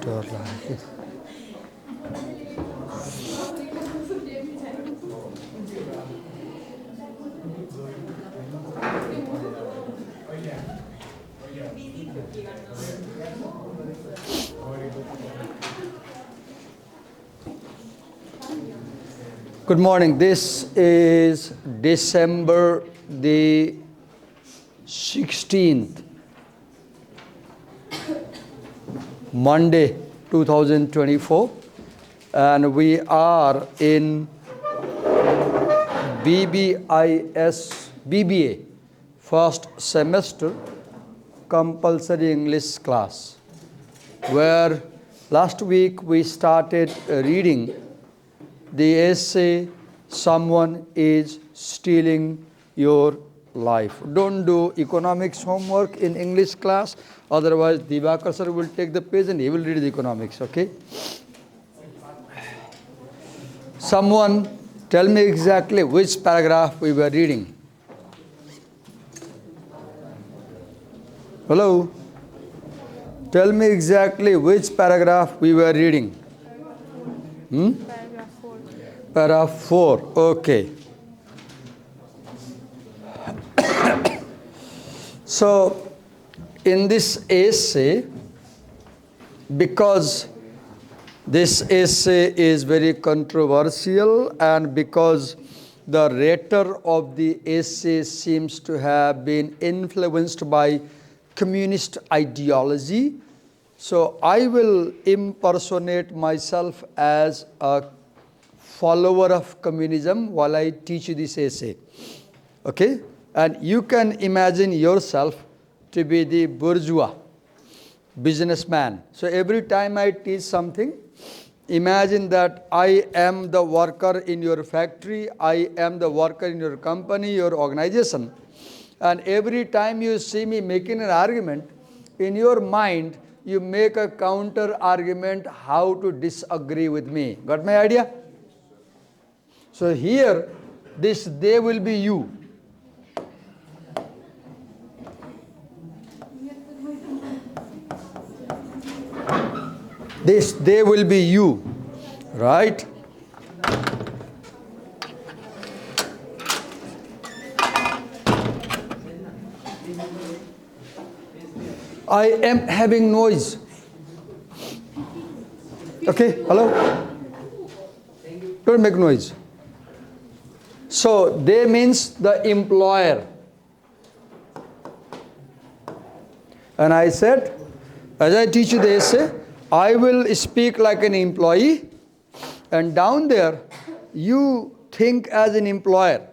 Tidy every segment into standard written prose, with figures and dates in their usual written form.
डर लाग्यो Good morning. This is December the 16th, Monday 2024, and we are in BBA, first semester compulsory English class, where last week we started reading the essay, Someone is Stealing Your Life. Don't do economics homework in English class, otherwise Divakar sir will take the page and he will read the economics, okay? Someone tell me exactly which paragraph we were reading. Hello? Tell me exactly which paragraph we were reading. Paragraph 4, okay. So, in this essay, because this essay is very controversial and because the writer of the essay seems to have been influenced by communist ideology, so I will impersonate myself as a follower of communism while I teach you this essay, okay? And you can imagine yourself to be the bourgeois, businessman. So every time I teach something, imagine that I am the worker in your factory, I am the worker in your company, your organization, and every time you see me making an argument, in your mind, you make a counter argument how to disagree with me. Got my idea? So here, this they will be you. This they will be you, right? I am having noise. Okay, hello? Don't make noise. So, they means the employer. And I said, as I teach you the essay, I will speak like an employee, and down there, you think as an employer.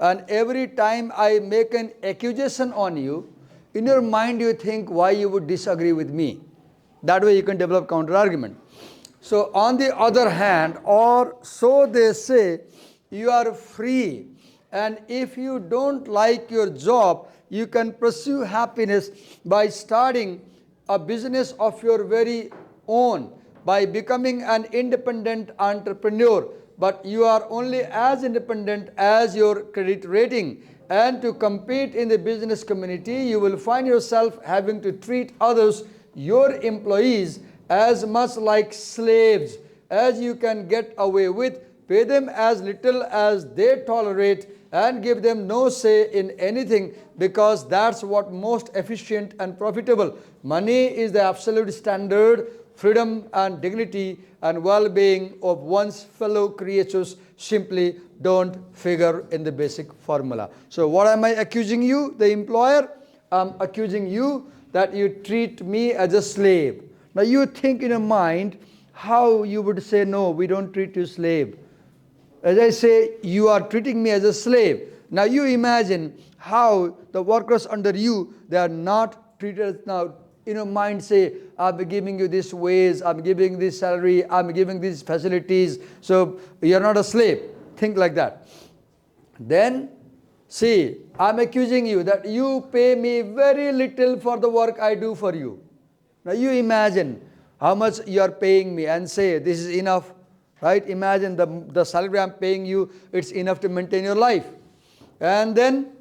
And every time I make an accusation on you, in your mind you think why you would disagree with me. That way you can develop counter argument. So on the other hand, or so they say, you are free, and if you don't like your job, you can pursue happiness by starting a business of your very own, by becoming an independent entrepreneur. But you are only as independent as your credit rating, and to compete in the business community, you will find yourself having to treat others, your employees, as much like slaves as you can get away with. Pay them as little as they tolerate and give them no say in anything, because that's what most efficient and profitable. Money is the absolute standard. Freedom and dignity and well-being of one's fellow creatures simply don't figure in the basic formula. So what am I accusing you, the employer? I'm accusing you that you treat me as a slave. Now you think in your mind how you would say, no, we don't treat you slave. As I say, you are treating me as a slave. Now you imagine how the workers under you, they are not treated. Now in your mind say, I'm giving you this wage, I'm giving this salary, I'm giving these facilities, so you're not a slave. Think like that. Then see, I'm accusing you that you pay me very little for the work I do for you. Now you imagine how much you are paying me and say, this is enough. Right? Imagine the salary I'm paying you, it's enough to maintain your life. And then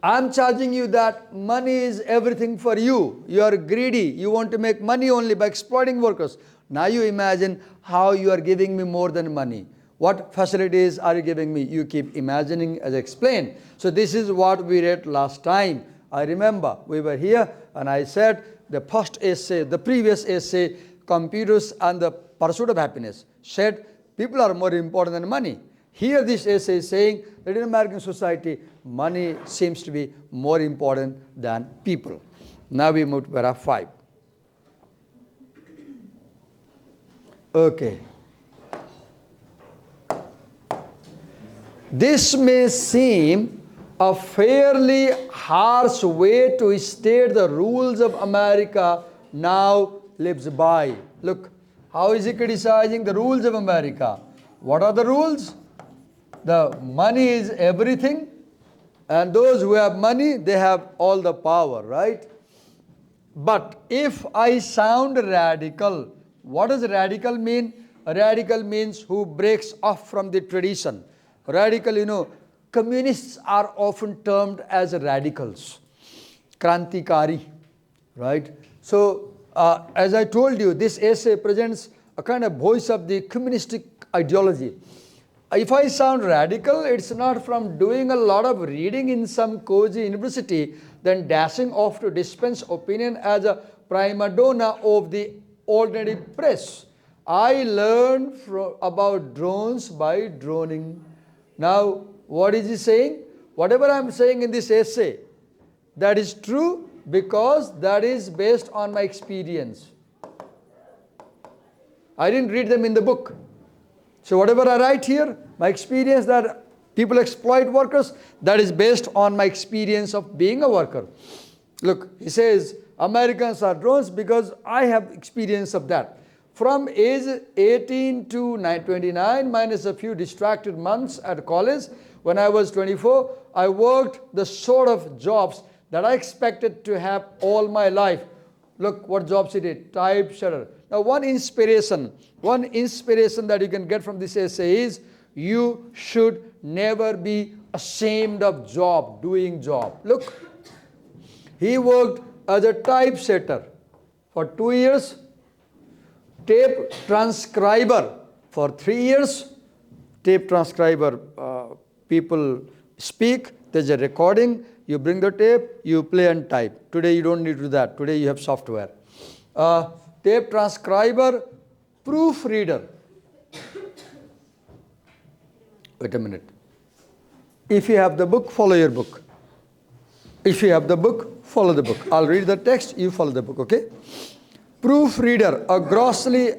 I'm charging you that money is everything for you. You are greedy. You want to make money only by exploiting workers. Now you imagine how you are giving me more than money. What facilities are you giving me? You keep imagining as I explained. So this is what we read last time. I remember we were here and I said the first essay, the previous essay, computers and the pursuit of happiness, said people are more important than money. Here this essay is saying that in American society, money seems to be more important than people. Now we move to paragraph 5. Okay. This may seem a fairly harsh way to state the rules of America now lives by. Look, how is he criticizing the rules of America? What are the rules? The money is everything, and those who have money, they have all the power, right? But if I sound radical, what does radical mean? Radical means who breaks off from the tradition. Radical, communists are often termed as radicals. Krantikari, right? So, as I told you, this essay presents a kind of voice of the communistic ideology. If I sound radical, it's not from doing a lot of reading in some cozy university, then dashing off to dispense opinion as a prima donna of the ordinary press. I learned about drones by droning. Now, what is he saying? Whatever I'm saying in this essay, that is true because that is based on my experience. I didn't read them in the book. So whatever I write here, my experience that people exploit workers, that is based on my experience of being a worker. Look, he says, Americans are drones because I have experience of that. From age 18 to 29, minus a few distracted months at college, when I was 24, I worked the sort of jobs that I expected to have all my life. Look what jobs he did, typesetter. Now one inspiration that you can get from this essay is you should never be ashamed of doing job. Look, he worked as a typesetter for 2 years, tape transcriber for 3 years. Tape transcriber, people speak, there's a recording, you bring the tape, you play and type. Today you don't need to do that. Today you have software. Tape transcriber, proofreader. Wait a minute. If you have the book, follow your book. If you have the book, follow the book. I'll read the text, you follow the book, okay? Proofreader, a grossly...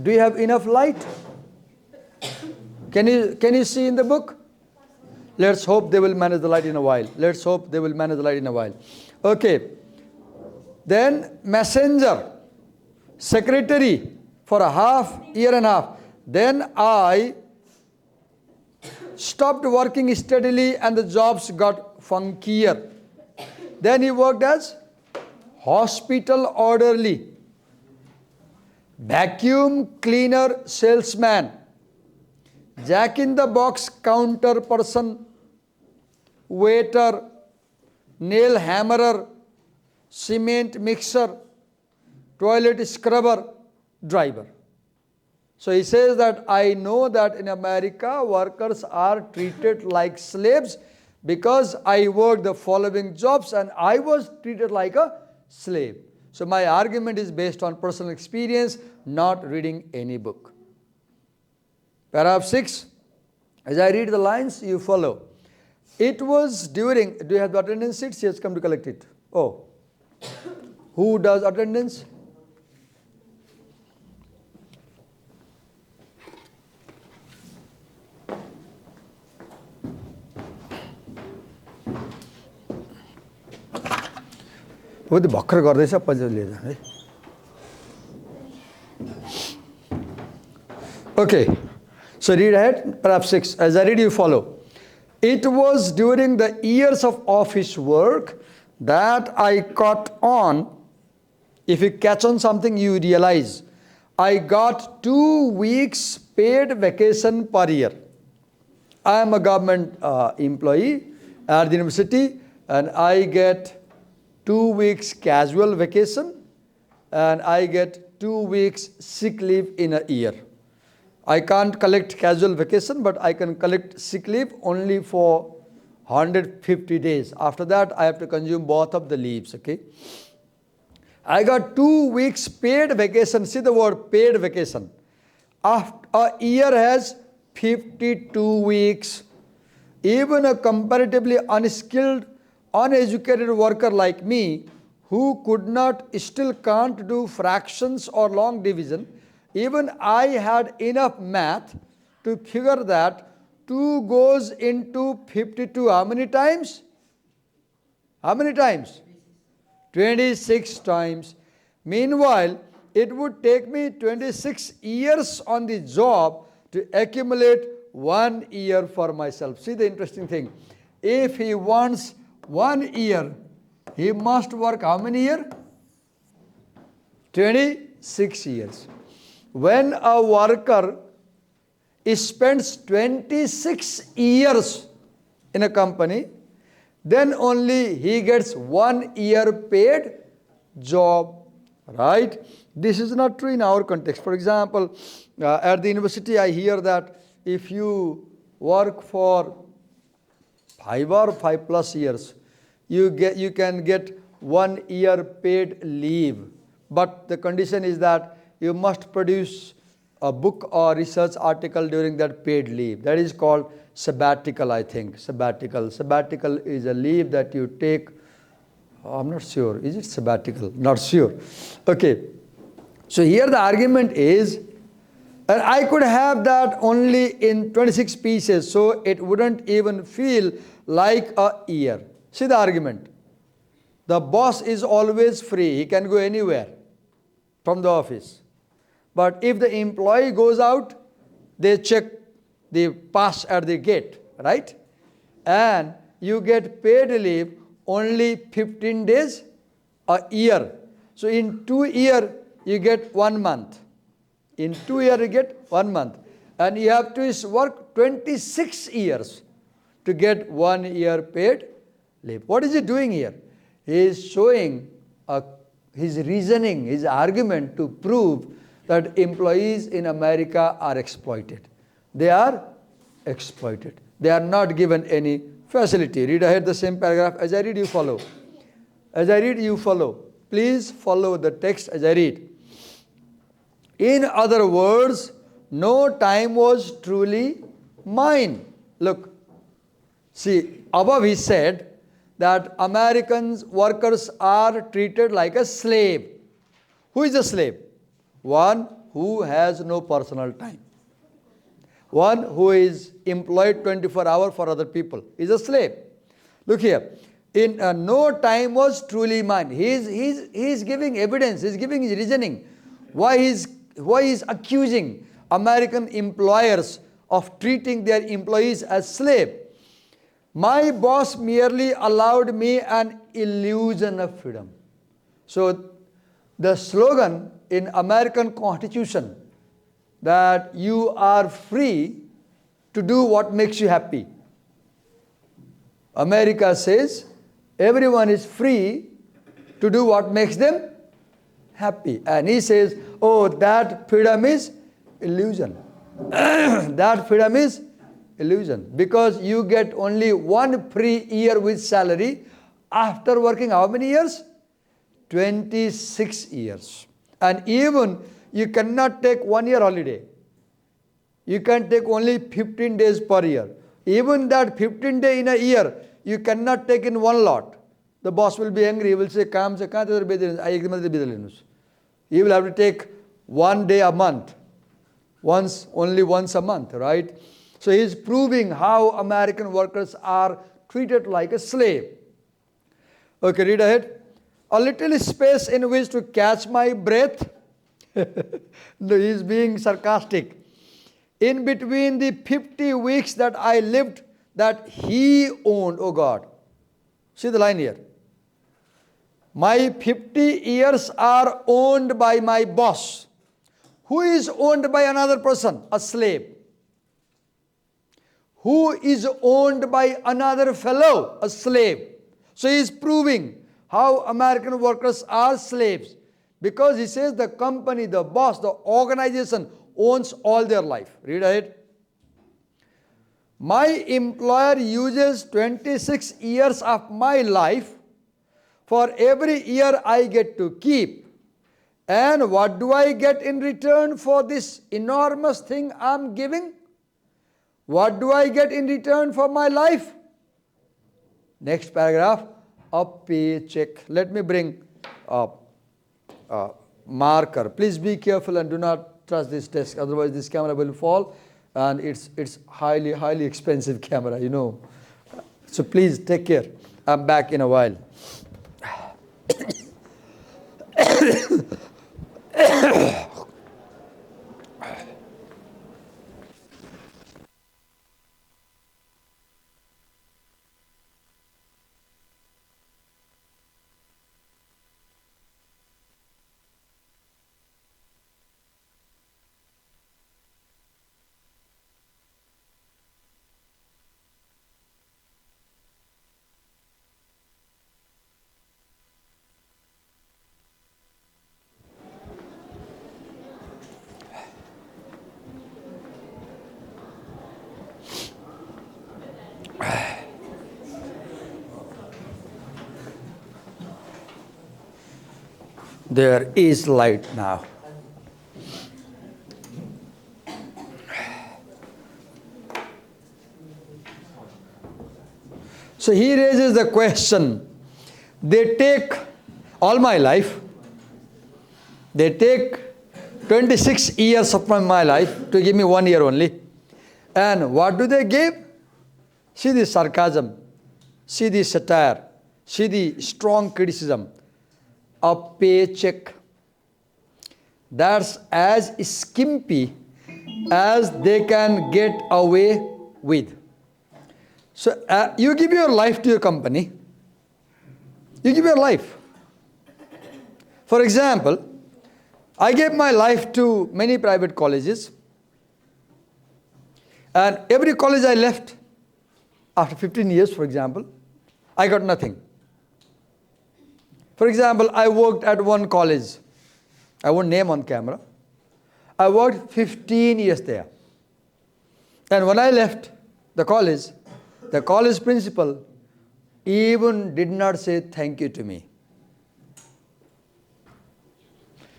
do you have enough light? Can you see in the book? Let's hope they will manage the light in a while. Let's hope they will manage the light in a while. Okay. Then messenger, secretary for a year and a half. Then I stopped working steadily and the jobs got funkier. Then he worked as hospital orderly, vacuum cleaner salesman, jack-in-the-box counter person, waiter, nail hammerer, cement mixer, toilet scrubber, driver. So he says that I know that in America workers are treated like slaves because I worked the following jobs and I was treated like a slave. So my argument is based on personal experience, not reading any book. Paragraph 6. As I read the lines, you follow. It was during, do you have the attendance sheets? He has come to collect it. Oh. Who does attendance? वो त भर्खर गर्दैछ पछि लिएर है Okay, so read ahead, paragraph 6. As I read, you follow. It was during the years of office work that I caught on. If you catch on something, you realize. I got 2 weeks paid vacation per year. I am a government employee at the university, and I get 2 weeks casual vacation, and I get 2 weeks sick leave in a year. I can't collect casual vacation, but I can collect sick leave only for 150 days. After that, I have to consume both of the leaves, okay? I got 2 weeks paid vacation. See the word paid vacation. After a year has 52 weeks. Even a comparatively unskilled, uneducated worker like me, who still can't do fractions or long division, even I had enough math to figure that 2 goes into 52. How many times? How many times? 26 times. Meanwhile, it would take me 26 years on the job to accumulate 1 year for myself. See the interesting thing. If he wants 1 year, he must work how many years? 26 years. When a worker spends 26 years in a company, then only he gets 1 year paid job, right? This is not true in our context. For example, at the university I hear that if you work for 5 or 5+ years, you can get 1 year paid leave. But the condition is that you must produce a book or research article during that paid leave. That is called sabbatical, I think. Sabbatical. Sabbatical is a leave that you take. I'm not sure. Is it sabbatical? Not sure. Okay. So here the argument is, and I could have that only in 26 pieces, so it wouldn't even feel like a year. See the argument. The boss is always free. He can go anywhere from the office. But if the employee goes out, they check the pass at the gate, right? And you get paid leave only 15 days a year. So in 2 years, you get 1 month. In 2 years, you get 1 month. And you have to work 26 years to get 1 year paid leave. What is he doing here? He is showing his reasoning, his argument to prove that employees in America are exploited. They are exploited. They are not given any facility. Read ahead the same paragraph. As I read, you follow. As I read, you follow. Please follow the text as I read. In other words, no time was truly mine. Look, see, above he said that Americans workers are treated like a slave. Who is a slave? One who has no personal time. One who is employed 24 hours for other people is a slave. Look here. In no time was truly mine. He is giving evidence. He is giving his reasoning. Why is accusing American employers of treating their employees as slave? My boss merely allowed me an illusion of freedom. So the slogan in American Constitution that you are free to do what makes you happy. America says everyone is free to do what makes them happy. And he says, oh, that freedom is illusion. That freedom is illusion. Because you get only 1 free year with salary after working how many years? 26 years. And even you cannot take 1 year holiday. You can take only 15 days per year. Even that 15 days in a year, you cannot take in one lot. The boss will be angry. He will say, he will have to take 1 day a month. Only once a month, right? So he is proving how American workers are treated like a slave. Okay, read ahead. A little space in which to catch my breath. No, he is being sarcastic. In between the 50 weeks that I lived, that he owned, oh God. See the line here. My 50 years are owned by my boss. Who is owned by another person? A slave. who is owned by another fellow, a slave. So he is proving how American workers are slaves. Because he says the company, the boss, the organization owns all their life. Read ahead. My employer uses 26 years of my life. For every year I get to keep. And what do I get in return for this enormous thing I'm giving? What do I get in return for my life? Next paragraph, a paycheck. Let me bring a marker. Please be careful and do not touch this desk, otherwise this camera will fall, and it's highly expensive camera, you know. So please take care. I'm back in a while. There is light now. So he raises the question, they take all my life, they take 26 years of my life to give me 1 year only. And what do they give? See the sarcasm, see the satire, see the strong criticism. A paycheck that's as skimpy as they can get away with. So you give your life to your company. You give your life. For example, I gave my life to many private colleges. And every college I left, after 15 years, for example, I got nothing. For example, I worked at one college. I won't name on camera. I worked 15 years there. And when I left the college principal even did not say thank you to me.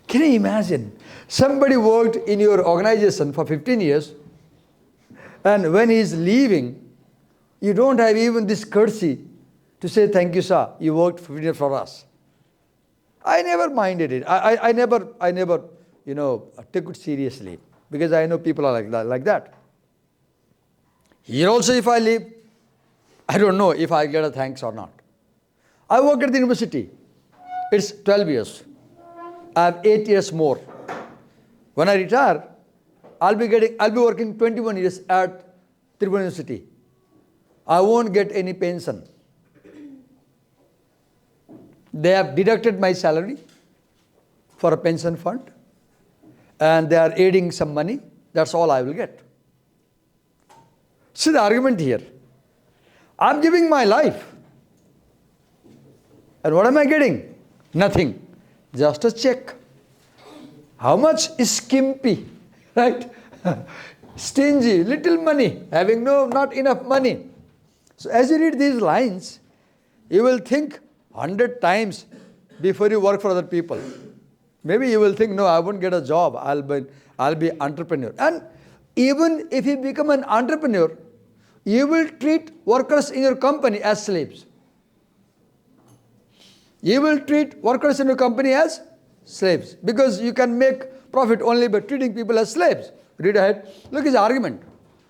Can you imagine? Somebody worked in your organization for 15 years, and when he is leaving, you don't have even this courtesy to say thank you, sir. You worked 15 years for us. I never minded it. I never, took it seriously, because I know people are like that. Here also, if I leave, I don't know if I get a thanks or not. I work at the university. It's 12 years. I have 8 years more. When I retire, I'll be working 21 years at Tribhuvan University. I won't get any pension. They have deducted my salary for a pension fund, and they are adding some money. That's all I will get. See the argument here. I'm giving my life. And what am I getting? Nothing. Just a check. How much is skimpy, right? Stingy, little money, having not enough money. So as you read these lines, you will think 100 times before you work for other people. Maybe you will think, no, I won't get a job. I'll be entrepreneur. And even if you become an entrepreneur, you will treat workers in your company as slaves. You will treat workers in your company as slaves, because you can make profit only by treating people as slaves. Read ahead. Look at his argument.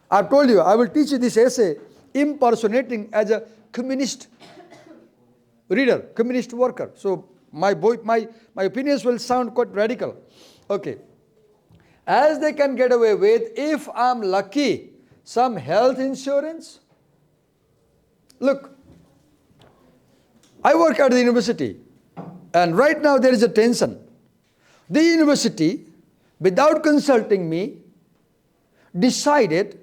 I've told you, I will teach you this essay impersonating as a communist reader, communist worker. So my opinions will sound quite radical. Okay. As they can get away with, if I'm lucky, some health insurance. Look, I work at the university, and right now there is a tension. The university, without consulting me, decided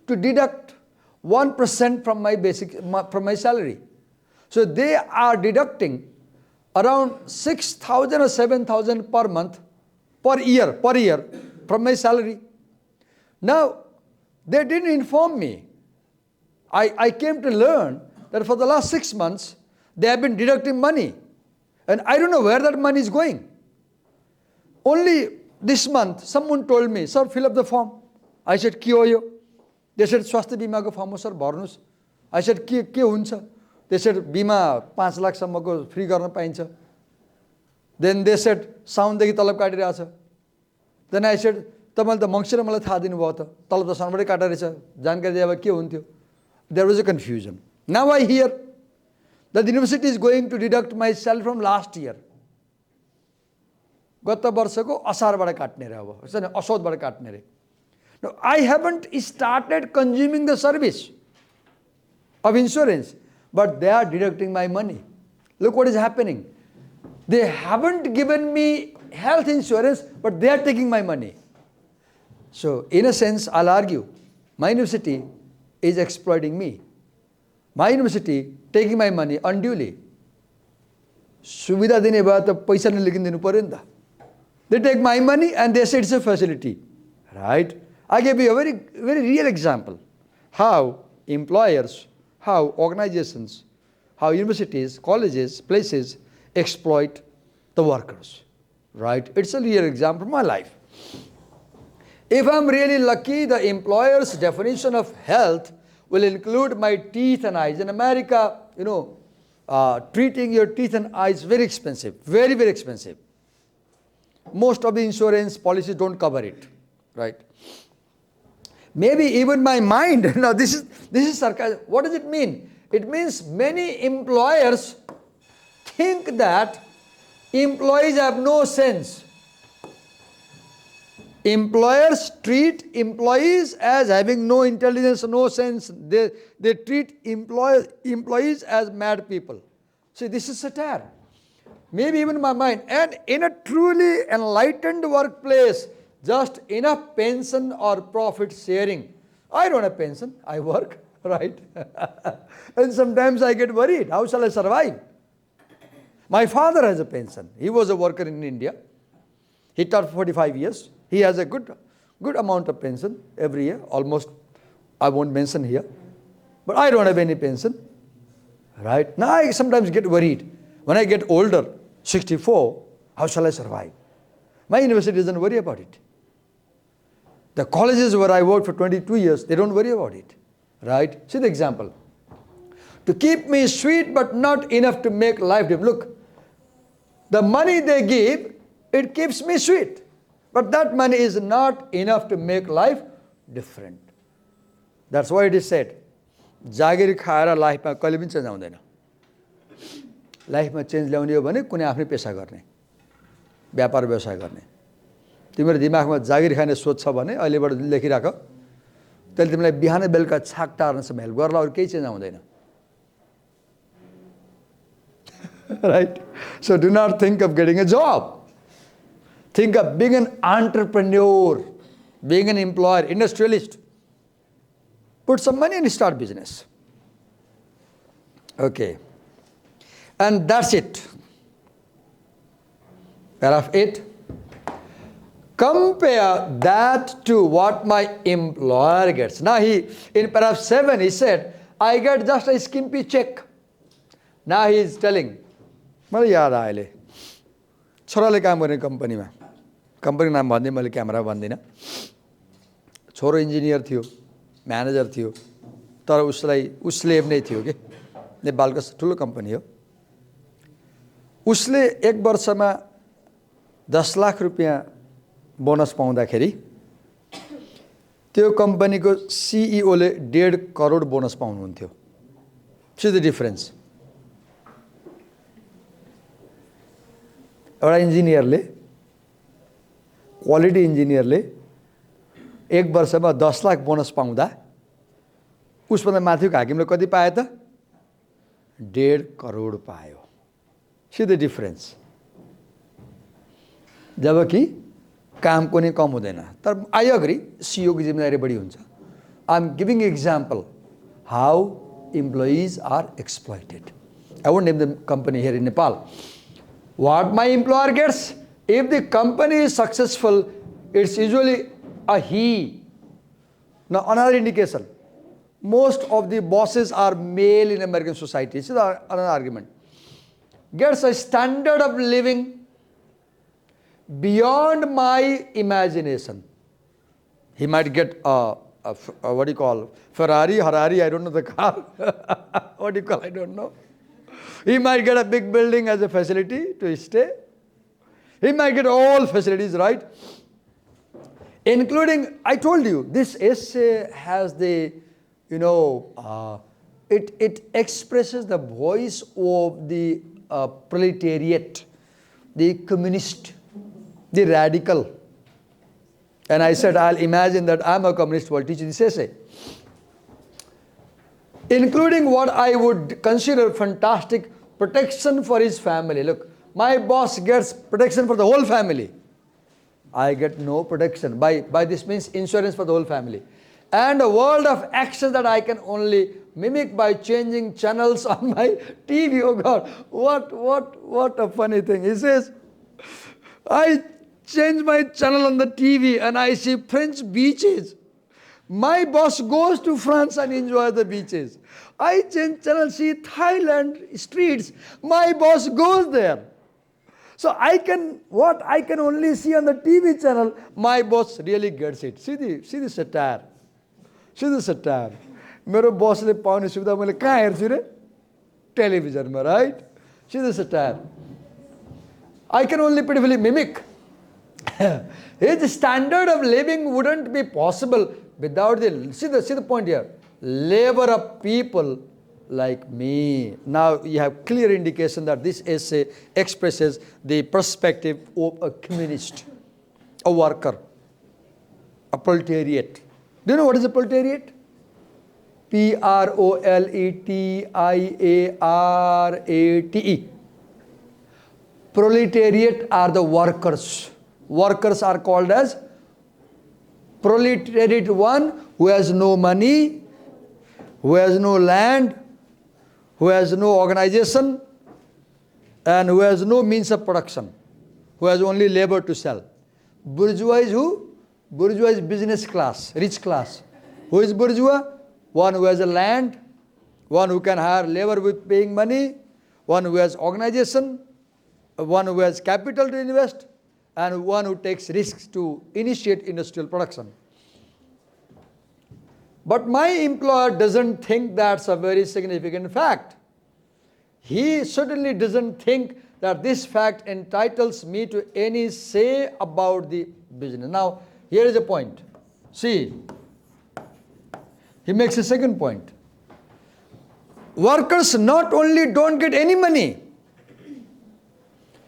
to deduct 1% from my salary. So they are deducting around 6,000 or 7,000 per month, per year from my salary. Now, they didn't inform me. I came to learn that for the last 6 months, they have been deducting money. And I don't know where that money is going. Only this month, someone told me, sir, fill up the form. I said, ke ho yo? They said, swasthya bima ko form ho sir, bharnus. I said, ke huncha? They said, bima 5 lakh sammako free garna paincha. Then they said, saundeki talab kaatiरहेको छ. Then I said, तपाईले त मङ्सिरमा मलाई थाहा दिनुभयो त, तलब त साउनबाटै काटा रहेछ, जानकारी दिए भए के हुन्थ्यो? There was a confusion. Now I hear that the university is going to deduct my salary from last year. गत वर्षको असारबाट काट्ने रे अब, हैन असोजबाट काट्ने रे. Now I haven't started consuming the service of insurance, but they are deducting my money. Look what is happening. They haven't given me health insurance, but they are taking my money. So in a sense, I'll argue, my university is exploiting me. My university taking my money unduly. सुविधा दिने भए त पैसा नै लेखिन दिनु पर्यो नि त. They take my money and they say it's a facility, right? I gave you a very, very real example. How employers, how organizations, how universities, colleges, places exploit the workers, right? It's a real example of my life. If I'm really lucky, the employer's definition of health will include my teeth and eyes. In America, treating your teeth and eyes very expensive, very, very expensive. Most of the insurance policies don't cover it, right? Maybe even my mind. Now this is sarcasm. What does it mean? It means many employers think that employees have no sense. Employers treat employees as having no intelligence, no sense. They treat employees as mad people. See, this is satire. Maybe even in my mind. And in a truly enlightened workplace, just enough pension or profit sharing. I don't have pension, I work, right? And sometimes I get worried, how shall I survive? My father has a pension. He was a worker in India. He taught for 45 years. He has a good amount of pension every year, almost, I won't mention here. But I don't have any pension, right? Now I sometimes get worried. When I get older, 64, how shall I survive? My university doesn't worry about it. The colleges where I worked for 22 years, they don't worry about it, right? See the example. To keep me sweet but not enough to make life different. Look, the money they give, it keeps me sweet. But that money is not enough to make life different. That's why it is said, जागिर खाएर लाइफमा कहिले पनि change आउँदैन. लाइफमा change ल्याउने हो भने कुनै आफ्नै पेशा गर्ने, व्यापार व्यवसाय गर्ने. तिम्रो दिमागमा जागिर खाने सोच छ भने अहिलेबाट लेखिराख. त्यसले तिमीलाई बिहान बेलुका छाक टार्नसम्म हेल्प गर्ला, अरू केही चेन्ज आउँदैन. Right? So do not think of getting a job. Think of being an entrepreneur, being an employer, industrialist. Put some money and start business. Okay. And that's it. Paragraph 8. Compare that to what my employer gets. Now in paragraph 7, he said, I get just a skimpy check. Now he is telling, मलाई याद आयो अहिले छोराले काम गर्ने कम्पनीमा, कम्पनीको नाम भन्दै मैले क्यामेरा भन्दिनँ. छोरो इन्जिनियर थियो, म्यानेजर थियो, तर उसले नै थियो कि नेपालको ठुलो कम्पनी हो. उसले एक वर्षमा 10 लाख रुपैयाँ बोनस पाउँदाखेरि त्यो कम्पनीको सिइओले 1.5 करोड बोनस पाउनुहुन्थ्यो. See the difference. एउटा इन्जिनियरले, क्वालिटी इन्जिनियरले एक वर्षमा 10 लाख बोनस पाउँदा उसभन्दा माथिको हाकिमले कति पाए त? 1.5 करोड पायो. सी द डिफरेन्स. जबकि काम पनि कम हुँदैन. तर आई अग्री, सिइओ की जिम्मेदारी बढी हुन्छ. आई am giving example how employees are exploited. I won't name the company here in Nepal. What my employer gets, if the company is successful, it's usually a he. Now another indication, most of the bosses are male in American society. This is another argument. Gets a standard of living beyond my imagination. He might get a what do you call, Ferrari, I don't know the car. What do you call, I don't know. He might get a big building as a facility to stay. He might get all facilities, right? Including, I told you, this essay has the, it expresses the voice of the proletariat, the communist, the radical. And I said, I'll imagine that I'm a communist while teaching this essay. Including what I would consider fantastic protection for his family. Look, my boss gets protection for the whole family. I get no protection. By this means insurance for the whole family. And a world of action that I can only mimic by changing channels on my TV. Oh God, what a funny thing. He says, I change my channel on the TV and I see French beaches. My boss goes to France and enjoys the beaches. I change channel, see Thailand streets. My boss goes there. So what I can only see on the TV channel, my boss really gets it. See the satire. See the satire. मेरो बसले पाउने सुविधा मैले कहाँ हेर्छु रे? टेलिभिजनमा, right? See the satire. I can only pitifully mimic. His standard of living wouldn't be possible without see the point here. Labor of people like me. Now you have clear indication that this essay expresses the perspective of a communist, a worker, a proletariat. Do you know what is a proletariat? Proletariat. Proletariat are the workers. Workers are called as proletariat, one who has no money, who has no land, who has no organization, and who has no means of production, who has only labor to sell. Bourgeois is who? Bourgeois is business class, rich class. Who is bourgeois? One who has a land, one who can hire labor with paying money, one who has organization, one who has capital to invest, and one who takes risks to initiate industrial production. But my employer doesn't think that's a very significant fact. He certainly doesn't think that this fact entitles me to any say about the business. Now, here is a point. See, he makes a second point. Workers not only don't get any money,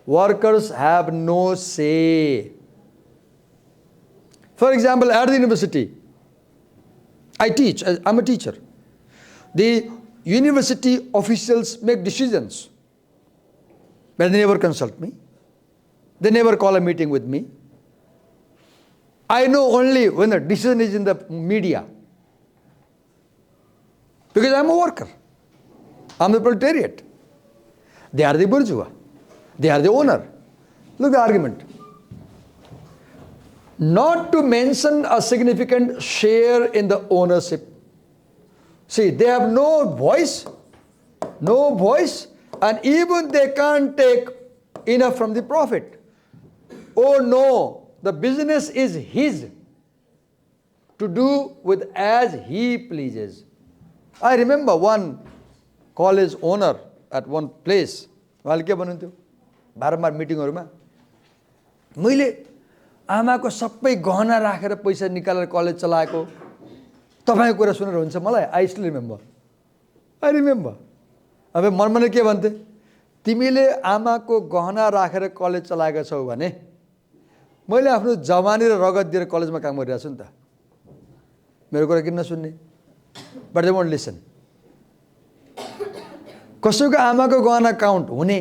workers have no say. For example, at the university, I teach, I'm a teacher. The university officials make decisions, but they never consult me. They never call a meeting with me. I know only when the decision is in the media. Because I'm a worker. I'm the proletariat. They are the bourgeois. They are the owner. Look at the argument. Not to mention a significant share in the ownership. See, they have no voice, and even they can't take enough from the profit. Oh no, the business is his to do with as he pleases. I remember one college owner at one place. उहाँले के भन्नुहुन्थ्यो बारम्बार मिटिङहरुमा मैले आमाको सबै गहना राखेर पैसा निकालेर कलेज चलाएको तपाईको कुरा सुनेर हुन्छ मलाई आई स्टिल रिमेम्बर अब मनमने के भन्थे तिमीले आमाको गहना राखेर कलेज चलाएका छौ भने मैले आफ्नो जवानी र रगत दिएर कलेजमा काम गरिरहेछु नि त मेरो कुरा किन नसुन्ने but they won't listen. कसैको आमाको गहना काउन्ट हुने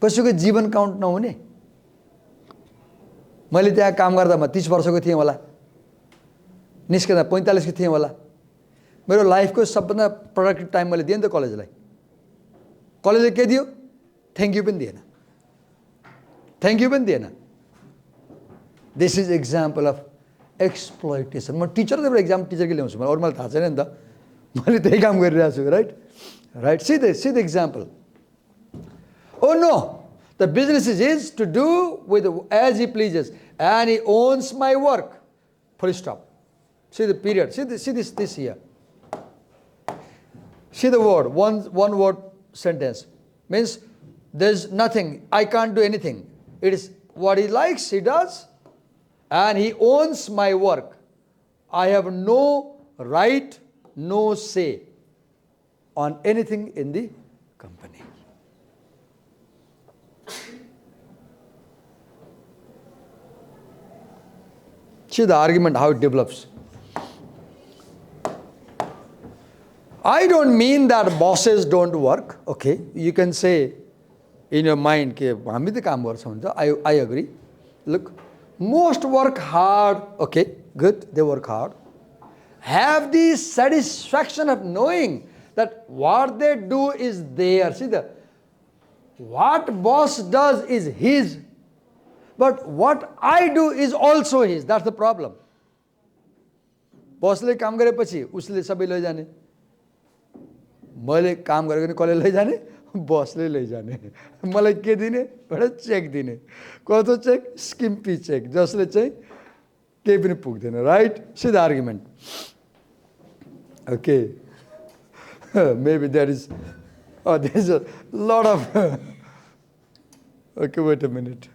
कसैको जीवन काउन्ट नहुने मैले त्यहाँ काम गर्दा म 30 वर्षको थिएँ होला निस्कदा 45 को थिएँ होला मेरो लाइफको सबभन्दा प्रोडक्टिभ टाइम मैले दिएँ नि त कलेजलाई। कलेजले के दियो? थ्याङ्क यू पनि दिएन, थ्याङ्क यू पनि दिएन। This is example of exploitation. म टिचरको एक्जाम टिचरकै ल्याउँछु, मलाई अरू मलाई थाहा छैन नि त, मैले त्यही काम गरिरहेको छु, right right. See the example. Oh no, the business is his to do with as he pleases, and he owns my work. Full stop. See the period. See this here. See the word. One word sentence means there's nothing. I can't do anything. It is what he likes, he does, and he owns my work. I have no right, no say on anything in the company. See the argument, how it develops. I don't mean that bosses don't work. Okay, you can say in your mind, हामी त काम गर्छौँ हुन्छ. I agree. Look, most work hard. Okay, good, they work hard. Have the satisfaction of knowing that what they do is theirs. See, what boss does is his, but what I do is also his. That's the problem. बसले काम गरेपछि उसले सबै लैजाने, मैले काम गरेको नि कसले लैजाने? बसले लैजाने। मलाई के दिने? एउटा चेक दिने। कस्तो चेक? स्किम्पी चेक, जसले चाहिँ केही पनि पुग्दैन, right? See the argument. Okay. Maybe there is a lot of okay, wait a minute.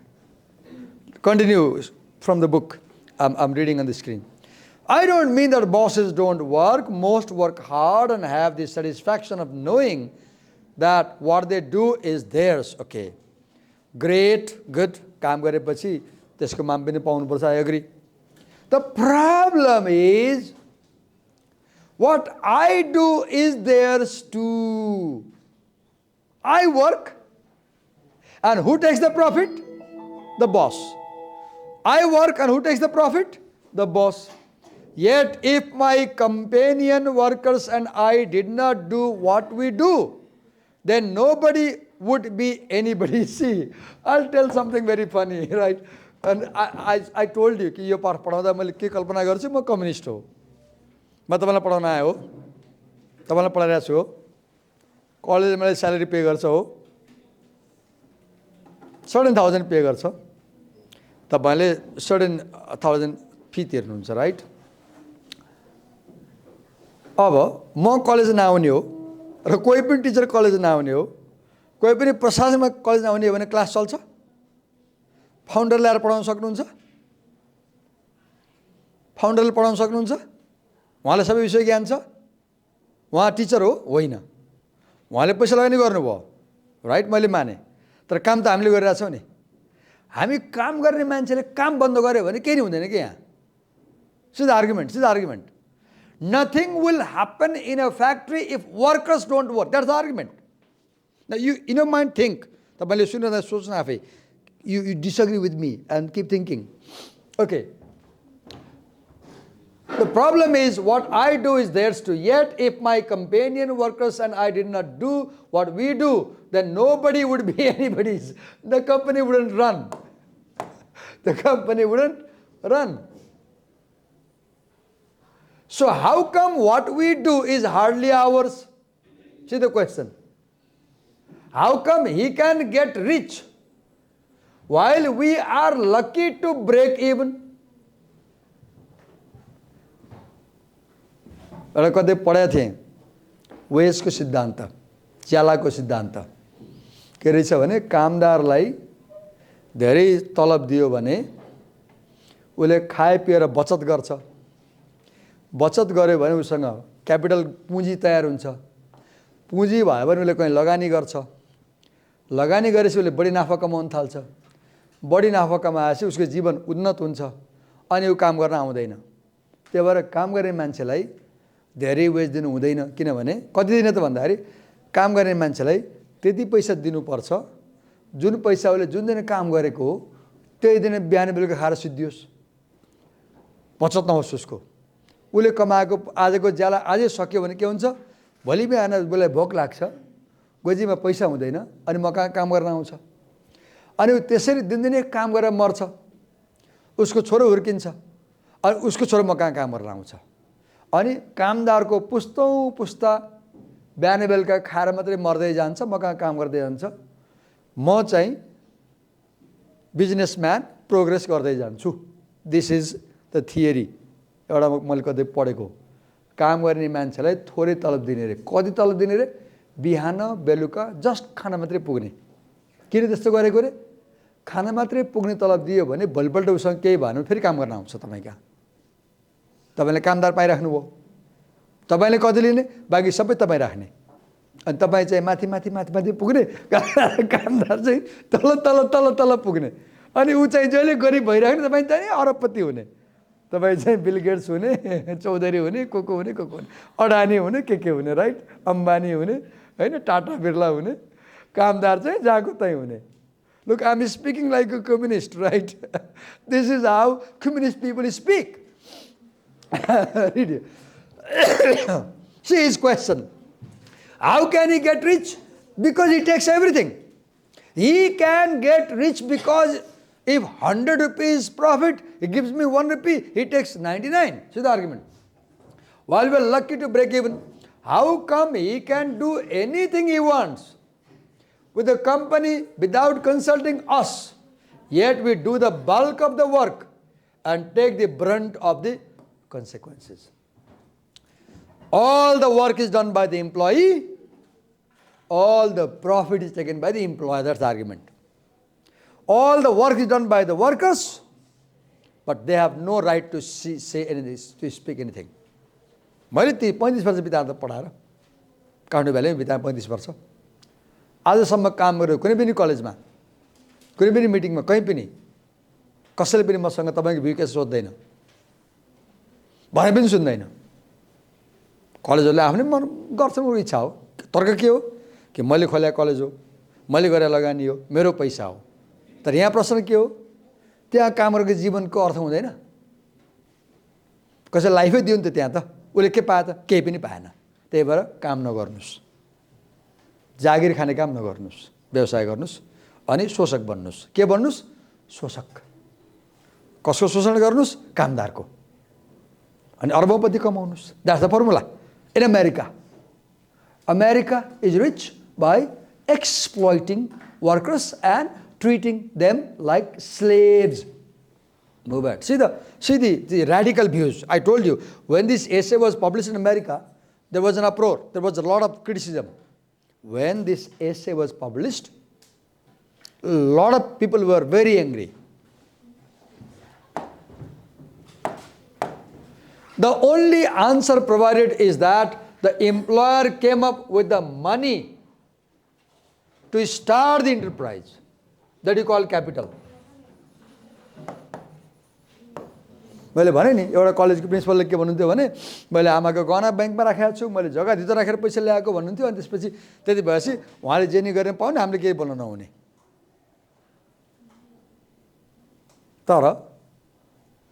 Continue from the book. I'm reading on the screen. I don't mean that bosses don't work. Most work hard and have the satisfaction of knowing that what they do is theirs. Okay. Great, good. काम गरेपछि त्यसको मान पनि पाउनुपर्छ. I agree. The problem is what I do is theirs too. I work, and who takes the profit? The boss. I work, and who takes the profit? The boss. Yet if my companion workers and I did not do what we do, then nobody would be anybody. See, I'll tell something very funny, right? And I told you कि यो पाठ पढाउँदा मैले के कल्पना गर्छु, म communist हो, म तपाईँलाई पढाउन आयो हो, तपाईँलाई पढाइरहेको छु हो, कलेजले मलाई स्यालेरी पे गर्छ हो, 7,000 पे गर्छ, तपाईँले 7,000 फी तिर्नुहुन्छ, राइट? अब म कलेज नआउने हो र कोही पनि टिचर कलेज नआउने हो, कोही पनि प्रशासनमा कलेज नआउने हो भने क्लास चल्छ? फाउन्डर ल्याएर पढाउन सक्नुहुन्छ? फाउन्डरले पढाउन सक्नुहुन्छ? उहाँले सबै विषय ज्ञान छ, उहाँ टिचर हो? होइन, उहाँले पैसा लगानी गर्नुभयो, राइट? मैले माने, तर काम त हामीले गरिरहेछौँ नि। हामी काम गर्ने मान्छेले काम बन्द गर्यो भने केही हुँदैन कि यहाँ. See the argument. Nothing will happen in a factory if workers don't work. That's the argument. Now you in your mind think, तपाईँले सुन्दा सोच्नु आफै, you disagree with me and keep thinking. Okay. The problem is what I do is theirs too. Yet if my companion workers and I did not do what we do, then nobody would be anybody's. The company wouldn't run. The company wouldn't run. So how come what we do is hardly ours? See the question. How come he can get rich while we are lucky to break even? एउटा कतै पढेको थिएँ, वेसको सिद्धान्त, च्यालाको सिद्धान्त के रहेछ भने कामदारलाई धेरै तलब दियो भने उसले खाए पिएर बचत गर्छ, बचत गर्यो भने उसँग क्यापिटल पुँजी तयार हुन्छ, पुँजी भयो भने उसले कहीँ लगानी गर्छ, लगानी गरेपछि उसले बढी नाफा कमाउन थाल्छ, बढी नाफा कमाएपछि उसको जीवन उन्नत हुन्छ, अनि ऊ काम गर्न आउँदैन. त्यही भएर काम गर्ने मान्छेलाई धेरै वेज दिनु हुँदैन. किनभने कति दिन त भन्दाखेरि काम गर्ने मान्छेलाई त्यति पैसा दिनुपर्छ जुन पैसा उसले जुन दिन काम गरेको हो त्यही दिन बिहान बेलुका खाएर सिद्धियोस्, बचत नहोस् उसको. उसले कमाएको आजको ज्याला आजै सक्यो भने के हुन्छ, भोलि बिहान उसलाई भोक लाग्छ, गोजीमा पैसा हुँदैन, अनि म कहाँ काम गर्न आउँछ, अनि त्यसरी दिनदिनै काम गरेर मर्छ, उसको छोरो हुर्किन्छ, अनि उसको छोरो म कहाँ काम गर्न आउँछ, अनि कामदारको पुस्तौँ पुस्ता बिहान बेलुका खाएर मात्रै मर्दै जान्छ, म कहाँ काम गर्दै जान्छ, म चाहिँ बिजनेसम्यान प्रोग्रेस गर्दै जान्छु। This is the theory. एउटा मैले कतै पढेको, काम गर्ने मान्छेलाई थोरै तलब दिने रे। कति तलब दिने रे? बिहान बेलुका जस्ट खाना मात्रै पुग्ने। किन त्यस्तो गरेको रे? खाना मात्रै पुग्ने तलब दियो भने भोलिपल्ट उसँग केही भएन फेरि काम गर्न आउँछ तपाईँ कहाँ। तपाईँले कामदार पाइराख्नु भयो, तपाईँले कति लिने, बाँकी सबै तपाईँ राख्ने, अनि तपाईँ चाहिँ माथि माथि माथि माथि पुग्ने, कामदार चाहिँ तल तल तल तल पुग्ने, अनि ऊ चाहिँ जहिले गरिब भइराख्ने, तपाईँ चाहिँ अरबपति हुने, तपाईँ चाहिँ बिल गेट्स हुने, चौधरी हुने, को हुने, को हुने, अडानी हुने, के हुने, राइट, अम्बानी हुने, होइन, टाटा बिर्ला हुने, कामदार चाहिँ जहाँको त्यहीँ हुने। Look, I'm speaking like a communist, right? This is how communist people speak. Read it. See his question. How can he get rich? Because he takes everything. He can get rich because if 100 rupees profit, he gives me 1 rupee, he takes 99. See the argument. While we are lucky to break even, how come he can do anything he wants with the company without consulting us, yet we do the bulk of the work and take the brunt of the consequences? All the work is done by the employee, all the profit is taken by the employer. That's the argument. All the work is done by the workers, but they have no right to say anything, to speak anything. मैले 35 वर्ष बिताएर त पढाएर काठमाडौँ भ्यालीमा बिताएँ 35 वर्ष। आजसम्म काम गरेको कुनै पनि कलेजमा, कुनै पनि मिटिङमा, कहीँ पनि कसैले पनि मसँग तपाईँको भ्यू के सोध्दैन, भने पनि सुन्दैन। कलेजहरूले आफ्नै मन गर्छन्, मेरो इच्छा हो। तर्क के हो? कि मैले खोलेको कलेज हो, मैले गरेर लगानी हो, मेरो पैसा हो। तर यहाँ प्रश्न के हो? त्यहाँ काम गरेको जीवनको अर्थ हुँदैन। कसै लाइफै दियो नि त त्यहाँ त, उसले के पायो त? केही पनि पाएन। त्यही भएर काम नगर्नुहोस्, जागिर खाने काम नगर्नुहोस्, व्यवसाय गर्नुहोस्, अनि शोषक बन्नुहोस्। के बन्नुहोस्? शोषक। कसको शोषण गर्नुहोस्? कामदारको। अनि अर्बौंपति कमाउनुहोस्। That's the formula in America. America is rich by exploiting workers and treating them like slaves. Move back. See the radical views. I told you, when this essay was published in America, there was an uproar. There was a lot of criticism. When this essay was published, a lot of people were very angry. The only answer provided is that the employer came up with the money to start the enterprise. That you call capital. मैले भने नि, एउटा कलेजको प्रिन्सिपलले के भन्नुहुन्थ्यो भने, मैले आमाको गहना ब्याङ्कमा राखेको छु, मैले जग्गा भित्र राखेर पैसा ल्याएको भन्नुहुन्थ्यो। अनि त्यसपछि त्यति भएपछि उहाँले जे नि गरेर पाउने, हामीले केही बोल्न नहुने। तर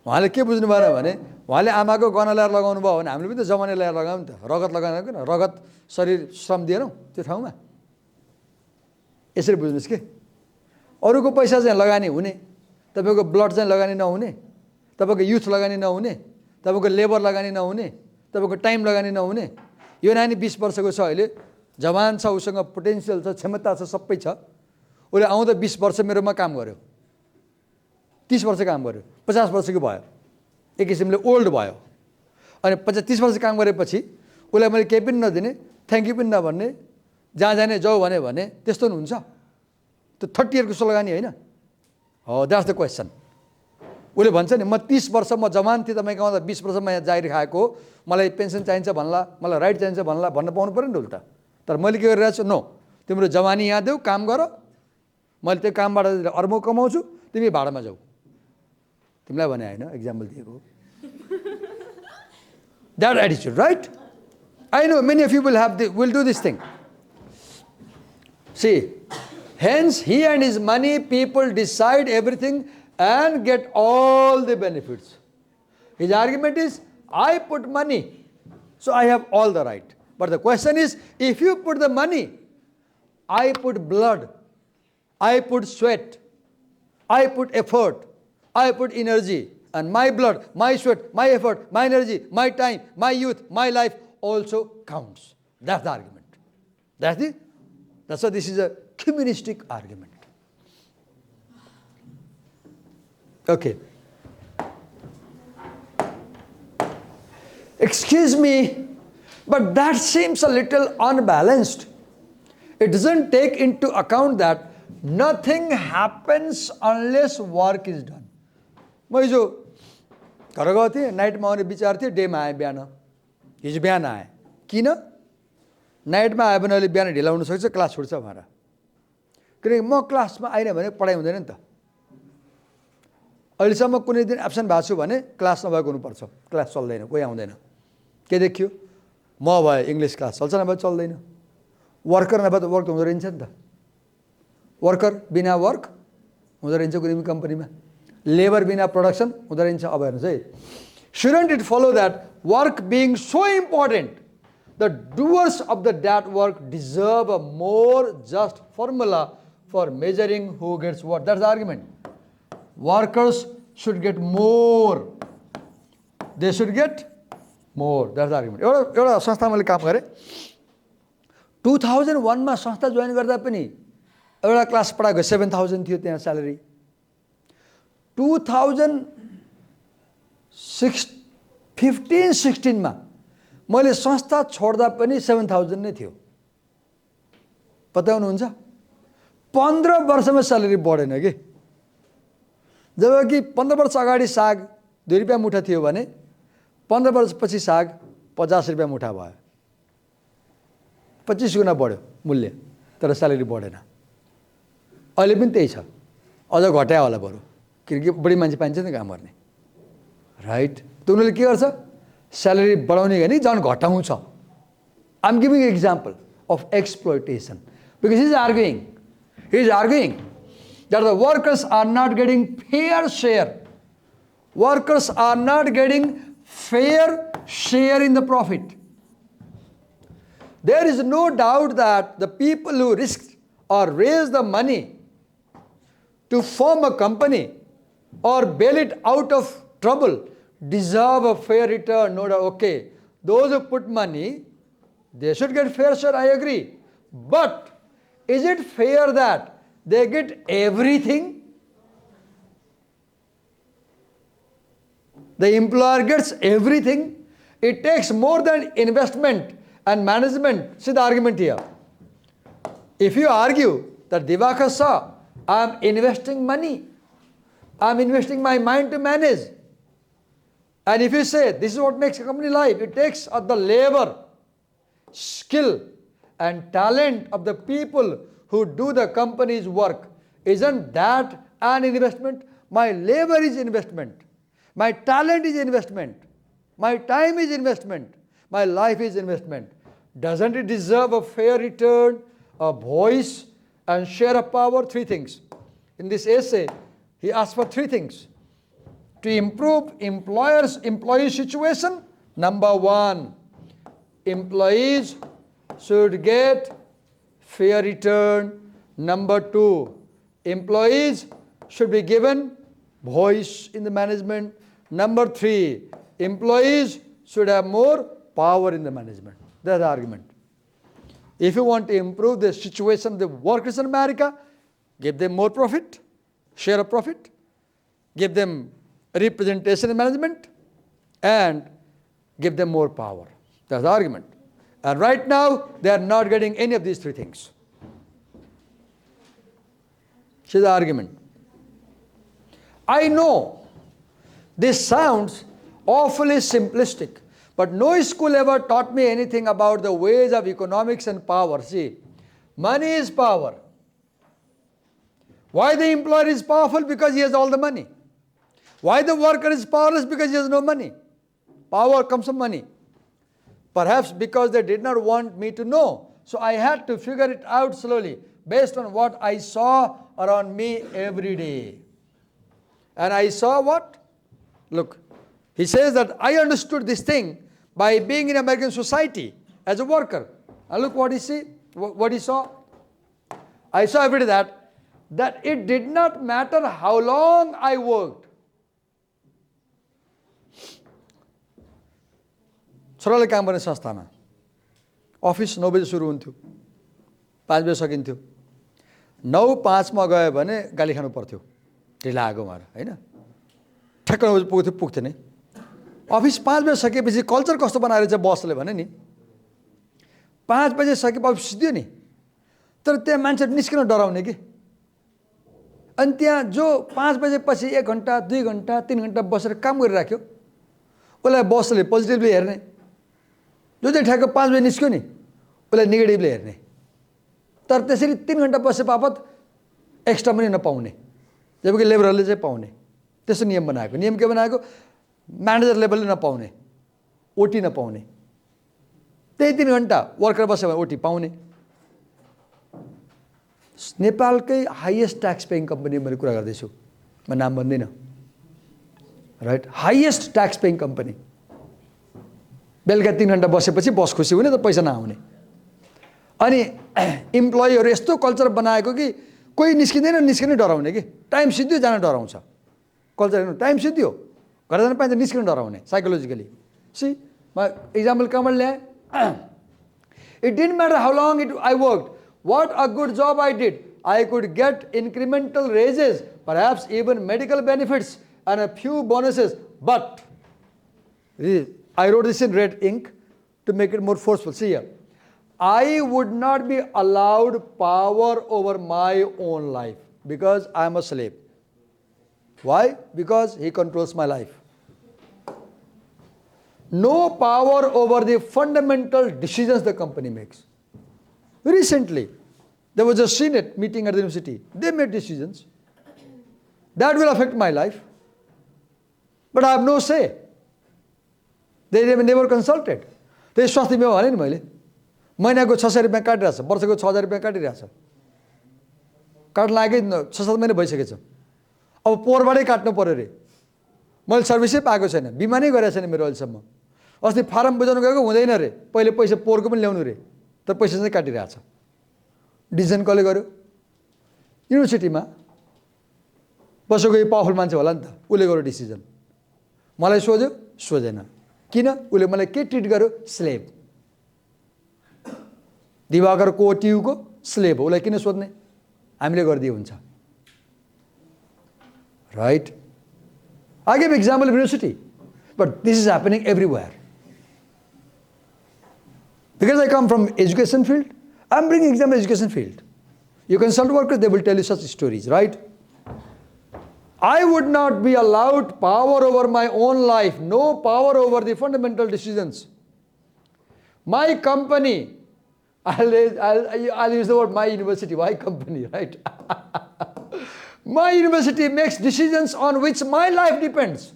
उहाँले के बुझ्नु भएन भने, उहाँले आमाको गहना ल्याएर लगाउनु भयो भने हामीले पनि त जमाने ल्याएर लगायौँ नि त। रगत लगाएन किन? रगत शरीर श्रम दिएनौँ त्यो ठाउँमा। यसरी बुझ्नुहोस् कि अरूको पैसा चाहिँ लगानी हुने, तपाईँको ब्लड चाहिँ लगानी नहुने, तपाईँको युथ लगानी नहुने, तपाईँको लेबर लगानी नहुने, तपाईँको टाइम लगानी नहुने। यो नानी 20 वर्षको छ, अहिले जवान छ, उसँग पोटेन्सियल छ, क्षमता छ, सबै छ। उसले आउँदा 20 वर्ष मेरोमा काम गर्यो, 30 वर्ष काम गर्यो, 50 वर्षको भयो, एक किसिमले ओल्ड भयो। अनि 30 वर्ष काम गरेपछि उसलाई मैले केही पनि नदिने, थ्याङ्क यू पनि नभन्ने, जहाँ जाने जाऊ भने त्यस्तो नि हुन्छ? त्यो 30 इयरको स्लोगानी होइन हो। That's the question. उसले भन्छ नि, म 30 वर्ष म जवान थिएँ, तपाईँको आउँदा 20 वर्षमा यहाँ जागिर खाएको हो, मलाई पेन्सन चाहिन्छ भन्ला, मलाई राइट चाहिन्छ भन्ला, भन्न पाउनु पऱ्यो नि उल्टा। तर मैले के गरिरहेको छु? नो, तिम्रो जवानी यहाँ देऊ, काम गर, मैले त्यो कामबाट अर्बौं कमाउँछु, तिमी भाडामा जाऊ। तिमीलाई भने होइन, एक्जाम्पल दिएको। That attitude, right? I know many of you will do this thing. See, hence he and his money people decide everything and get all the benefits. His argument is, I put money, so I have all the right. But the question is, if you put the money, I put blood, I put sweat, I put effort, I put energy, and my blood, my sweat, my effort, my energy, my time, my youth, my life also counts. That's the argument. That's why this is a communistic argument. Okay. Excuse me, but that seems a little unbalanced. It doesn't take into account that nothing happens unless work is done. मैं जो घर गएको थिएँ नाइटमा आउने विचार थियो डेमा आएँ बिहान हिजो बिहान आएँ किन नाइटमा आयो भने अहिले बिहान ढिला हुन सक्छ क्लास छुट्छ भनेर किनकि म क्लासमा आइनँ भने पढाइ हुँदैन नि त अहिलेसम्म कुनै दिन एब्सेन्ट भएको छु भने क्लास नभएको हुनुपर्छ क्लास चल्दैन कोही आउँदैन के देखियो म भए इङ्ग्लिस क्लास चल्छ नभए चल्दैन वर्कर नभए त वर्क हुँदो रहन्छ नि त वर्कर बिना वर्क हुँदो रहन्छ कुनै पनि कम्पनीमा लेबर बिना प्रोडक्सन हुँदो रहन्छ अब हेर्नुहोस् है shouldn't it follow that work being so important the doers of that work deserve a more just formula for measuring who gets what? That's the argument. Workers should get more. They should get more. That's the argument. एउटा संस्थामा मैले काम गरेँ 2001 मा संस्था join गर्दा पनि एउटा क्लास पढाएको 7000 थियो त्यहाँ स्यालेरी 2015-16 मा मैले संस्था छोड्दा पनि 7000 नै थियो पत्याउनुहुन्छ 15 वर्षमा स्यालेरी बढेन के जबकि 15 वर्ष अगाडि साग 2 रुपैयाँ मुठा थियो भने 15 वर्षपछि साग 50 रुपैयाँ मुठा भयो 25 गुणा बढ्यो मूल्य तर स्यालेरी बढेन अहिले पनि त्यही छ अझ घट्या होला बरु किनकि बढी मान्छे पाइन्छ नि काम गर्ने राइट त उनीहरूले के गर्छ स्यालेरी बढाउने गरी झन् घटाउँछ I am giving example of exploitation because he is arguing that the workers are not getting fair share. Workers are not getting fair share in the profit. There is no doubt that the people who risked or raised the money to form a company or bail it out of trouble deserve a fair return. No doubt. Okay, those who put money, they should get fair share, I agree. But is it fair that they get everything? The employer gets everything. It takes more than investment and management. See the argument here. If you argue that Divakar sir, I am investing money, I am investing my mind to manage, and if you say this is what makes a company live, it takes the labor, skill and talent of the people who do the company's work. Isn't that an investment? My labor is investment. My talent is investment. My time is investment. My life is investment. Doesn't it deserve a fair return, a voice, and share of power? 3 things. In this essay, he asked for 3 things. To improve employee situation, number 1, employees should get fair return. Number 2, employees should be given voice in the management. Number 3, employees should have more power in the management. That's the argument. If you want to improve the situation of the workers in America, give them more profit, share of profit, give them representation in management, and give them more power. That's the argument. And right now, they are not getting any of these 3 things. See the argument. I know this sounds awfully simplistic, but no school ever taught me anything about the ways of economics and power. See, money is power. Why the employer is powerful? Because he has all the money. Why the worker is powerless? Because he has no money. Power comes from money. Perhaps because they did not want me to know. So I had to figure it out slowly based on what I saw around me every day. And I saw what? Look, He says that I understood this thing by being in American society as a worker. And look what he see, what he saw. I saw every day that it did not matter how long I worked. छोराले काम गर्ने संस्थामा office 9 बजे सुरु हुन्थ्यो, 5 बजे सकिन्थ्यो। 9:05 मा गयो भने गाली खानु पर्थ्यो, ढिला आएको भएर हैन। ठ्याक्क 9 बजे पुग्थ्यो नि। अफिस 5 बजे सकेपछि कल्चर कस्तो बनाएर चाहिँ बसले भने नि 5 बजे सकेपछि सिद्धियो नि, तर त्यहाँ मान्छे निस्किन डराउने कि। अनि त्यहाँ जो 5 बजेपछि 1 घण्टा 2 घण्टा 3 घण्टा बसेर काम गरिराख्यो, उसलाई बसले पोजिटिभली हेर्ने, जो चाहिँ ठ्याक्क 5 बजे निस्क्यो नि उसलाई नेगेटिभली हेर्ने। तर त्यसरी 3 घण्टा बसे बापत एक्स्ट्रा पनि नपाउने, जबकि लेबरहरूले चाहिँ पाउने। त्यसो नियम बनाएको। नियम के बनाएको? म्यानेजर लेभलले नपाउने, ओटी नपाउने। त्यही 3 घण्टा वर्कर बस्यो भने ओटी पाउने। नेपालकै हाइएस्ट ट्याक्स पेइङ कम्पनी मैले कुरा गर्दैछु, म नाम भन्दिनँ, right? Highest tax paying company. बेलुका 3 घण्टा बसेपछि बस खुसी हुने, त पैसा नआउने। अनि इम्प्लोइहरू यस्तो कल्चर बनाएको कि कोही निस्किनै डराउने कि। टाइम सिद्धियो जान डराउँछ। कल्चर हेर्नु, टाइम सिद्धियो घर जान पाइन्छ, निस्किन डराउने साइकोलोजिकली। सी म इक्जाम्पल कहाँबाट ल्याएँ? It didn't matter how long I worked, what a good job I did. I could get incremental raises, perhaps even medical benefits and a few bonuses. But I wrote this in red ink to make it more forceful. See here. I would not be allowed power over my own life because I am a slave. Why? Because he controls my life. No power over the fundamental decisions the company makes. Recently, there was a Senate meeting at the university. They made decisions. That will affect my life. But I have no say. They never consulted. They स्वास्थ्य बिमा भने नि मैले महिनाको 600 रुपैयाँ काटिरहेछ, वर्षको 6000 रुपैयाँ काटिरहेछ। काट लागे 6-7 महिना भइसकेछ। अब पोहोरबाटै काट्नु पर्यो रे। मैले सर्भिसै पाएको छैन, बिमा नै गरेको छैन मेरो अहिलेसम्म। अस्ति फारम बुझाउनु गएको हुँदैन रे, पहिले पैसा पोहोरको पनि ल्याउनु रे, तर पैसा चाहिँ काटिरहेछ। डिसिजन कसले गर्यो? युनिभर्सिटीमा बसेको यो पावरफुल मान्छे होला नि त, उसले गर्यो डिसिजन। मलाई सोध्यो, सोधेन। किन? उसले मलाई के ट्रिट गर्यो? स्लेभ। दिवाकर कोटियुको स्लेभ हो, उसलाई किन सोध्ने? हामीले गरिदिए हुन्छ। Right? I gave example of university, but this is happening everywhere. Because I come from education field, I'm bringing example of education field. You consult workers, they will tell you such stories, right? I would not be allowed power over my own life, no power over the fundamental decisions. My company, I'll use the word my university, my company, right? My university makes decisions on which my life depends.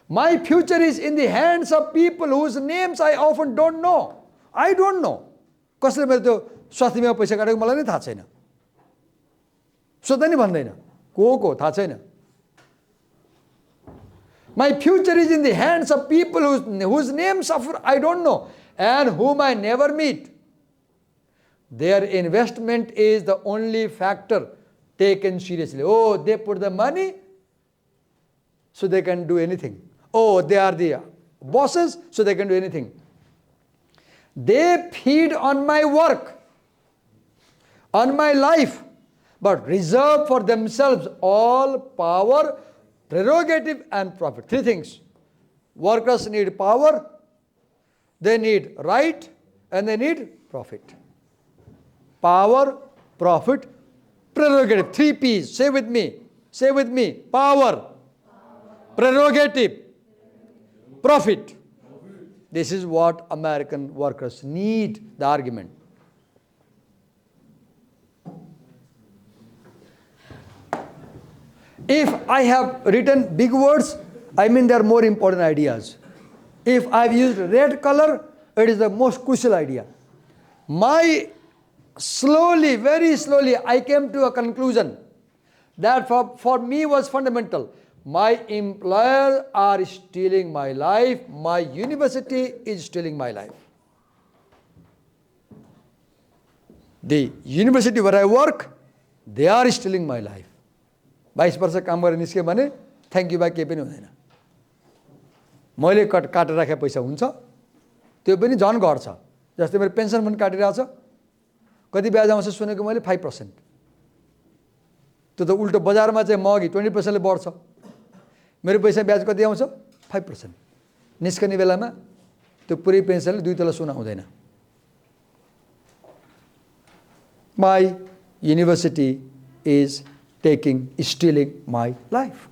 My future is in the hands of people whose names I often don't know. I don't know. कसले मेरो त्यो स्वास्थ्य बिमा पैसा काटेको मलाई नै थाहा छैन। सोध्दै नि भन्दैन। को थाहा छैन। My future is in the hands of people whose names I don't know and whom I never meet. Their investment is the only factor taken seriously. Oh, they put the money so they can do anything. Oh, they are the bosses so they can do anything. They feed on my work, on my life, but reserve for themselves all power, prerogative and profit. Three things. Workers need power, they need right, and they need profit. Power, profit, prerogative. 3 P's. Say with me. Say with me. Power, prerogative, profit. This is what American workers need, the argument. If I have written big words, I mean there are more important ideas. If I've used red color, it is the most crucial idea. Slowly, very slowly, I came to a conclusion that for me was fundamental. My employers are stealing my life. My university is stealing my life. The university where I work, they are stealing my life. 22 वर्ष काम गरेर निस्के भने thank you बा केही पनि हुँदैन. मैले काटेर राखे पैसा हुन्छ, त्यो पनि झन् घट्छ. जस्तै मेरो पेन्सन फन्ड काटिरहेको छ, कति ब्याज आउँछ सुनेको मैले 5%. त्यो त उल्टो बजारमा चाहिँ महँगी 20% ले बढ्छ. मेरो पैसा ब्याज कति आउँछ? 5%. निस्कने बेलामा त्यो पुरै पेन्सनले 2 तला सुना हुँदैन. My university is stealing my life.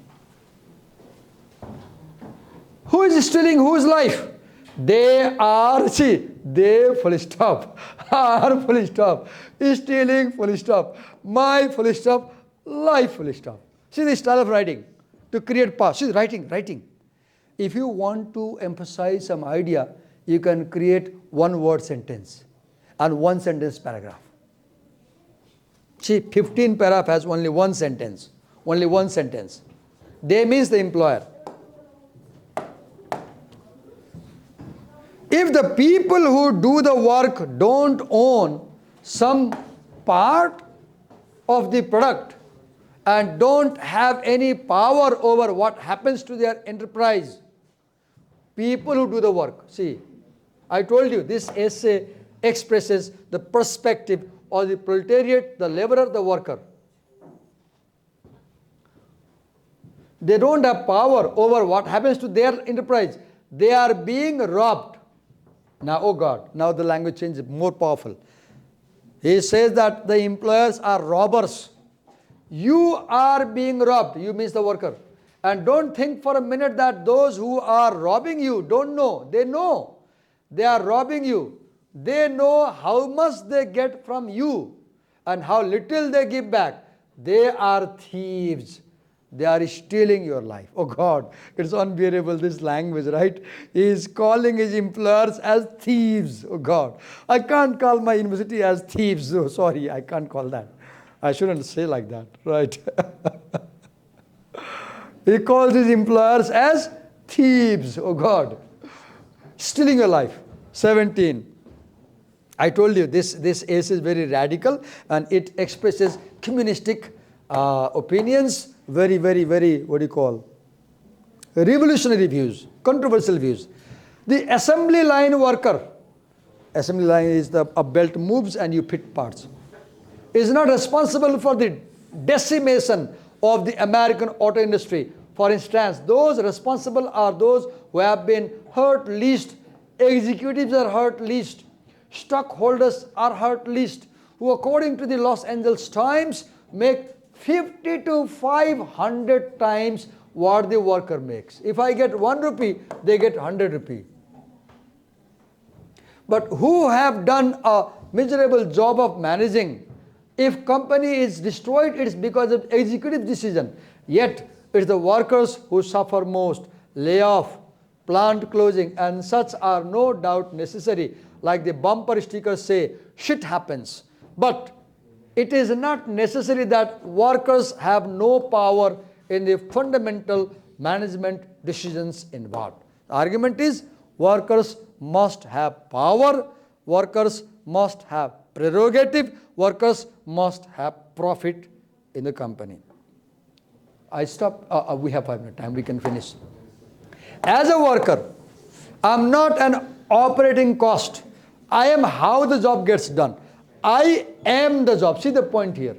Who is stealing whose life? They are, they full stop, are full stop, stealing full stop, my full stop, life full stop. See the style of writing to create past. See writing. If you want to emphasize some idea, you can create one word sentence and one sentence paragraph. See, 15 paragraph has only one sentence. Only one sentence. They means the employer. If the people who do the work don't own some part of the product and don't have any power over what happens to their enterprise, people who do the work. See, I told you this essay expresses the perspective or the proletariat, the laborer, the worker. They don't have power over what happens to their enterprise. They are being robbed. Now, oh God, now the language change is more powerful. He says that the employers are robbers. You are being robbed. You means the worker. And don't think for a minute that those who are robbing you don't know. They know. They are robbing you. They know how much they get from you and how little they give back. They are thieves. They are stealing your life. Oh God, it's unbearable, this language, right? He is calling his employers as thieves. Oh God, I can't call my university as thieves. Oh, sorry, I can't call that. I shouldn't say like that, right? He calls his employers as thieves. Oh God, stealing your life. 17. I told you this essay is very radical and it expresses communistic opinions, very, what do you call? Revolutionary views, controversial views. The assembly line worker, assembly line is a belt moves and you fit parts, is not responsible for the decimation of the American auto industry. For instance, those responsible are those who have been hurt least, executives are hurt least, stockholders are hurt least, who according to the Los Angeles Times make 50 to 500 times what the worker makes. If I get 1 rupee, they get 100 rupee. But who have done a miserable job of managing. If company is destroyed, it's because of executive decision. Yet, it's the workers who suffer most. Layoff, plant closing, and such are no doubt necessary. Like the bumper stickers say, shit happens. But it is not necessary that workers have no power in the fundamental management decisions involved. The argument is workers must have power, workers must have prerogative, workers must have profit in the company. I stop. We have 5 minutes time. We can finish. As a worker, I'm not an operating cost. I am how the job gets done. I am the job. See the point here.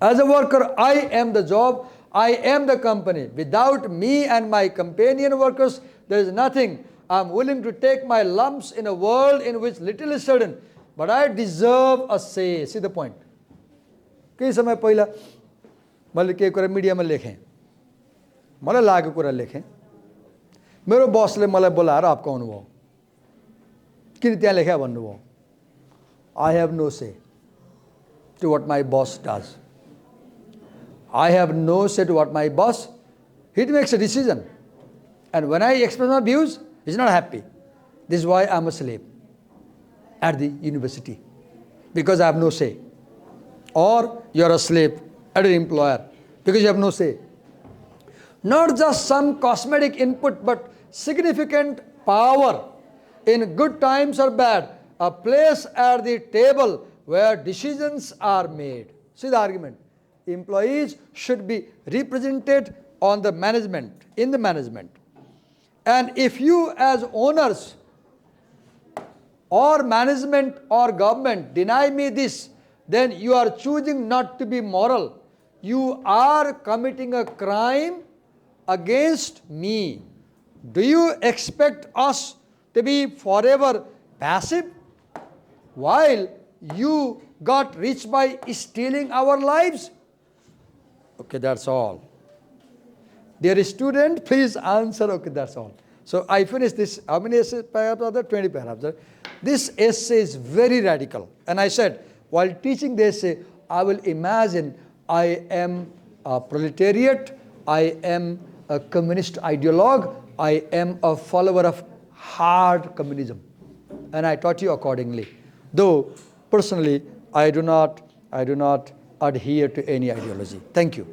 As a worker, I am the job. I am the company. Without me and my companion workers, there is nothing. I'm willing to take my lumps in a world in which little is certain, but I deserve a say. See the point. केही समय पहिला मैले केही कुरा मिडियामा लेखेँ, मलाई लागेको कुरा लेखेँ, मेरो बसले मलाई बोलाएर आपकाउनु भयो, किन त्यहाँ लेख्या भन्नुभयो, I have no say to what my boss does. I have no say to what my boss, he makes a decision. And when I express my views, he's not happy. This is why I'm a slave at the university, because I have no say. Or you're a slave at an employer because you have no say. Not just some cosmetic input, but significant power. In good times or bad, a place at the table where decisions are made. See the argument. Employees should be represented on the management, in the management. And if you as owners or management or government deny me this, then you are choosing not to be moral. You are committing a crime against me. Do you expect us to be forever passive while you got rich by stealing our lives? Okay, that's all. Dear student, please answer. Okay, that's all. So I finished this. How many paragraphs are there? 20 paragraphs. This essay is very radical. And I said, while teaching the essay, I will imagine I am a proletariat, I am a communist ideologue, I am a follower of hard communism. And I taught you accordingly. Though, personally, I do not adhere to any ideology. Thank you.